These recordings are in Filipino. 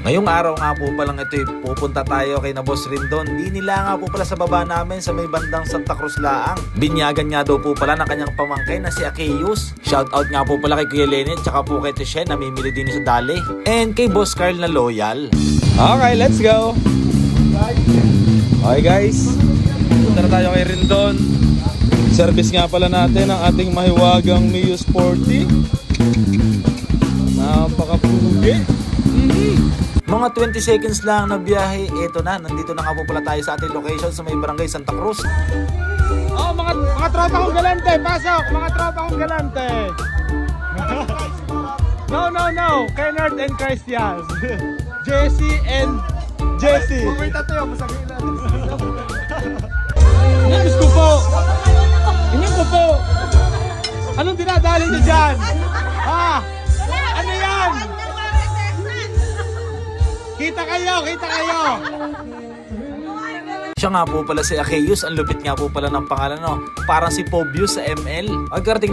Ngayong araw nga po palang ito, pupunta tayo kay na Boss Rindon. Di nila nga po pala sa baba namin sa may bandang Santa Cruz laang. Binyagan nga daw po pala ng kanyang pamangkin na si Akeyus. Shoutout nga po pala kay Kuya Lenny at saka po kay Tishen, namimili din sa Dali. And kay Boss Carl na loyal. Okay, let's go! Okay guys, punta na tayo kay Rindon. Service nga pala natin ang ating mahiwagang Mio Sporty. Napakapugi. Mga 20 seconds lang na biyahe, eto na, nandito na nga po pala tayo sa ating location sa may barangay Santa Cruz. Oh, mga tropa kong galante, pasok! Mga tropa kong galante! No, Kennard and Christian. Jesse and Jesse. Pumunta tayo, masagay natin. Inis ko po! Inis ko po! Anong dinadali niyo dyan? Ha? Ano yan? Kita kayo! Siya nga po pala si Akeyus, ang lupit nga po pala ng pangalan, no? Parang si Pobius sa ML. Pagkarating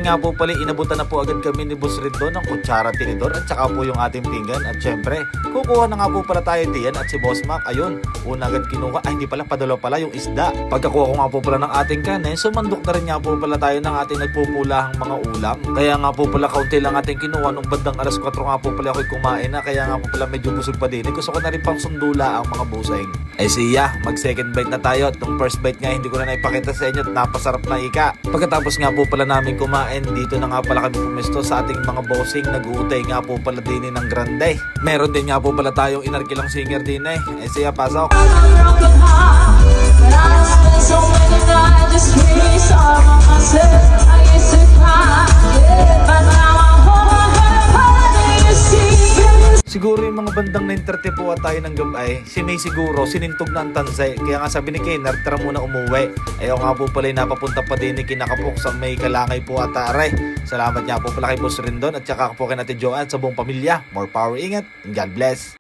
nga po pala, inabutan na po agad kami ni Boss Rindon ng kutsara, tinidor at saka po yung ating pinggan. At syempre, kukuha na nga po pala tayo diyan at si Boss Mac, ayun, una agad kinuha, hindi pala, padalaw pala yung isda. Pagkakuha ko nga po pala ng ating kanin, sumandok na rin nga po pala tayo ng ating nagpupulahang mga ulam. Kaya nga po pala kaunti lang ating kinuha, nung bandang alas 4 nga po pala ako'y kumain na, kaya nga po pala medyo busog pa din. Gusto ko na rin pang sundula ang mga busing. Ay siya, second bite na tayo at nung first bite nga hindi ko na naipakita sa inyo at napasarap na ika. Pagkatapos nga po pala namin kumain, dito na nga pala kami pumesto sa ating mga bossing. Nag-uutay nga po pala din ng grande. Meron din nga po pala tayong inarkilang singer din eh. Ay siya, pasok. Siguro yung mga bandang 9:30 po at tayo ng gabay, si May siguro sinintog na ang tansay. Kaya nga sabi ni Kennard, tara muna umuwi. Ayaw nga po pala napapunta pa din ni Kinakapok sa may Kalangay po at aray. Salamat nga po pala kay Boss Rindon at saka po kay Ate Joanne sa buong pamilya. More power, ingat, and God bless.